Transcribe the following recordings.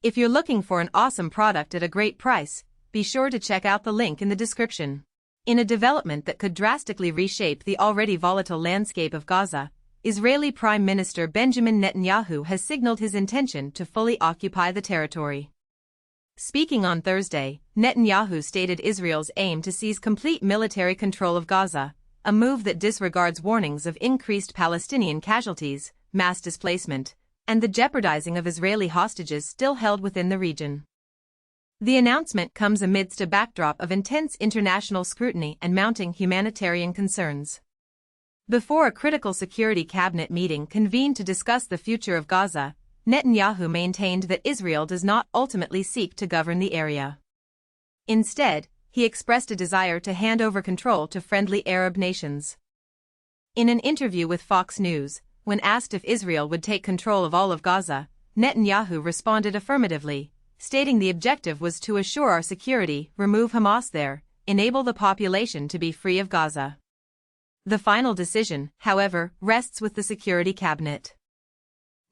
If you're looking for an awesome product at a great price, be sure to check out the link in the description. In a development that could drastically reshape the already volatile landscape of Gaza, Israeli Prime Minister Benjamin Netanyahu has signaled his intention to fully occupy the territory. Speaking on Thursday, Netanyahu stated Israel's aim to seize complete military control of Gaza, a move that disregards warnings of increased Palestinian casualties, mass displacement, and the jeopardizing of Israeli hostages still held within the region. The announcement comes amidst a backdrop of intense international scrutiny and mounting humanitarian concerns. Before a critical security cabinet meeting convened to discuss the future of Gaza, Netanyahu maintained that Israel does not ultimately seek to govern the area. Instead, he expressed a desire to hand over control to friendly Arab nations. In an interview with Fox News, when asked if Israel would take control of all of Gaza, Netanyahu responded affirmatively, stating the objective was to assure our security, remove Hamas there, enable the population to be free of Gaza. The final decision, however, rests with the Security Cabinet.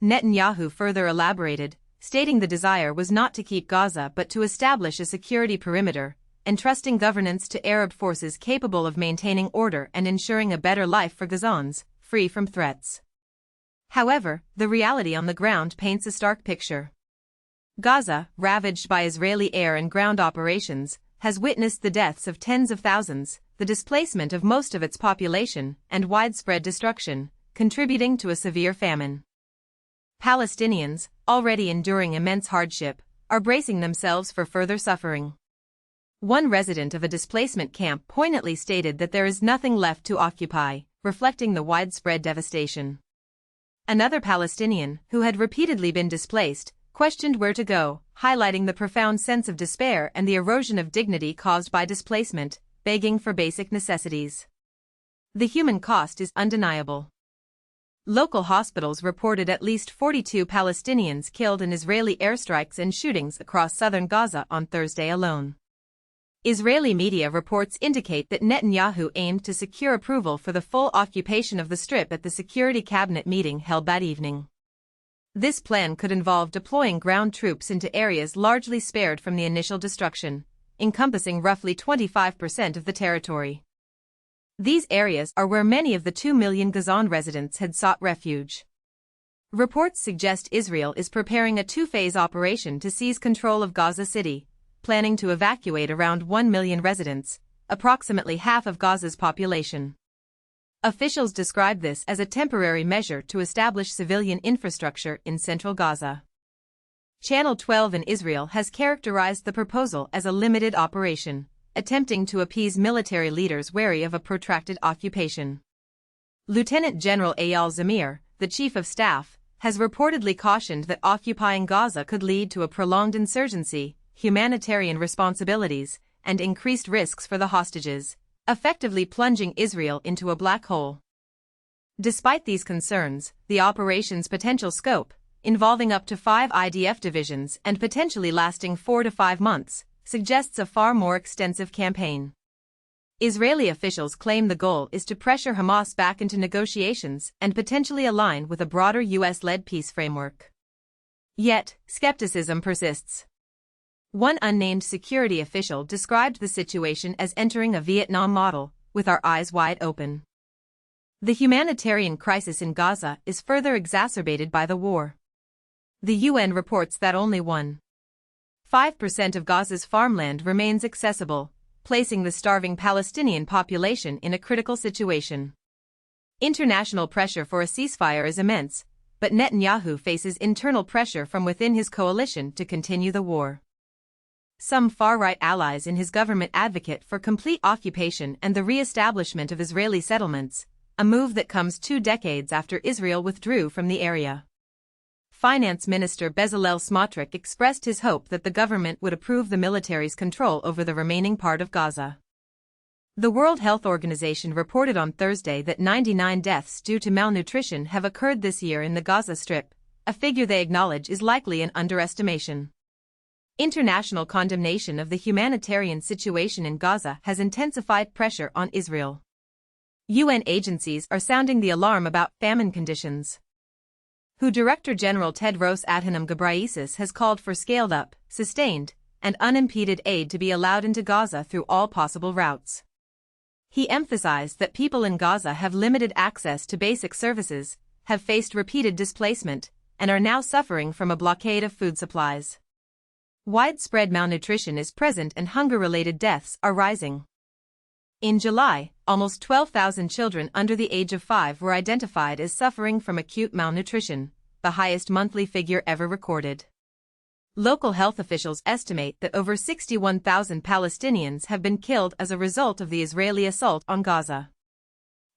Netanyahu further elaborated, stating the desire was not to keep Gaza but to establish a security perimeter, entrusting governance to Arab forces capable of maintaining order and ensuring a better life for Gazans, free from threats. However, the reality on the ground paints a stark picture. Gaza, ravaged by Israeli air and ground operations, has witnessed the deaths of tens of thousands, the displacement of most of its population, and widespread destruction, contributing to a severe famine. Palestinians, already enduring immense hardship, are bracing themselves for further suffering. One resident of a displacement camp poignantly stated that there is nothing left to occupy, reflecting the widespread devastation. Another Palestinian, who had repeatedly been displaced, questioned where to go, highlighting the profound sense of despair and the erosion of dignity caused by displacement, begging for basic necessities. The human cost is undeniable. Local hospitals reported at least 42 Palestinians killed in Israeli airstrikes and shootings across southern Gaza on Thursday alone. Israeli media reports indicate that Netanyahu aimed to secure approval for the full occupation of the Strip at the Security Cabinet meeting held that evening. This plan could involve deploying ground troops into areas largely spared from the initial destruction, encompassing roughly 25% of the territory. These areas are where many of the 2 million Gazan residents had sought refuge. Reports suggest Israel is preparing a two-phase operation to seize control of Gaza City, planning to evacuate around 1 million residents, approximately half of Gaza's population. Officials describe this as a temporary measure to establish civilian infrastructure in central Gaza. Channel 12 in Israel has characterized the proposal as a limited operation, attempting to appease military leaders wary of a protracted occupation. Lieutenant General Eyal Zamir, the chief of staff, has reportedly cautioned that occupying Gaza could lead to a prolonged insurgency, humanitarian responsibilities, and increased risks for the hostages, effectively plunging Israel into a black hole. Despite these concerns, the operation's potential scope, involving up to 5 IDF divisions and potentially lasting 4 to 5 months, suggests a far more extensive campaign. Israeli officials claim the goal is to pressure Hamas back into negotiations and potentially align with a broader US-led peace framework. Yet, skepticism persists. One unnamed security official described the situation as entering a Vietnam model, with our eyes wide open. The humanitarian crisis in Gaza is further exacerbated by the war. The UN reports that only 1.5% of Gaza's farmland remains accessible, placing the starving Palestinian population in a critical situation. International pressure for a ceasefire is immense, but Netanyahu faces internal pressure from within his coalition to continue the war. Some far-right allies in his government advocate for complete occupation and the re-establishment of Israeli settlements, a move that comes 2 decades after Israel withdrew from the area. Finance Minister Bezalel Smotrich expressed his hope that the government would approve the military's control over the remaining part of Gaza. The World Health Organization reported on Thursday that 99 deaths due to malnutrition have occurred this year in the Gaza Strip, a figure they acknowledge is likely an underestimation. International condemnation of the humanitarian situation in Gaza has intensified pressure on Israel. UN agencies are sounding the alarm about famine conditions. WHO Director General Tedros Adhanom Ghebreyesus has called for scaled-up, sustained, and unimpeded aid to be allowed into Gaza through all possible routes. He emphasized that people in Gaza have limited access to basic services, have faced repeated displacement, and are now suffering from a blockade of food supplies. Widespread malnutrition is present and hunger-related deaths are rising. In July, almost 12,000 children under the age of 5 were identified as suffering from acute malnutrition, the highest monthly figure ever recorded. Local health officials estimate that over 61,000 Palestinians have been killed as a result of the Israeli assault on Gaza.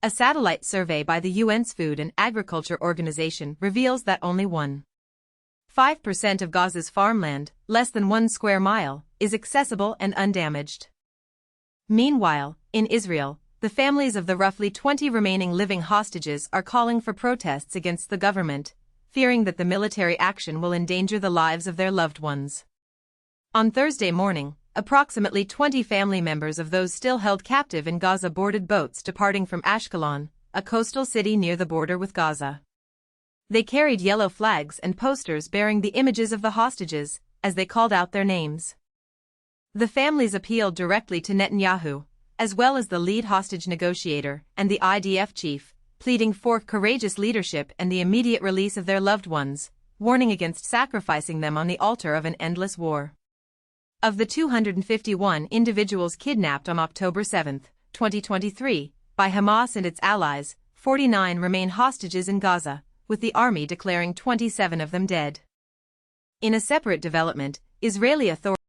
A satellite survey by the UN's Food and Agriculture Organization reveals that only 1.5% of Gaza's farmland, less than 1 square mile, is accessible and undamaged. Meanwhile, in Israel, the families of the roughly 20 remaining living hostages are calling for protests against the government, fearing that the military action will endanger the lives of their loved ones. On Thursday morning, approximately 20 family members of those still held captive in Gaza boarded boats departing from Ashkelon, a coastal city near the border with Gaza. They carried yellow flags and posters bearing the images of the hostages, as they called out their names. The families appealed directly to Netanyahu, as well as the lead hostage negotiator and the IDF chief, pleading for courageous leadership and the immediate release of their loved ones, warning against sacrificing them on the altar of an endless war. Of the 251 individuals kidnapped on October 7, 2023, by Hamas and its allies, 49 remain hostages in Gaza, with the army declaring 27 of them dead. In a separate development, Israeli authorities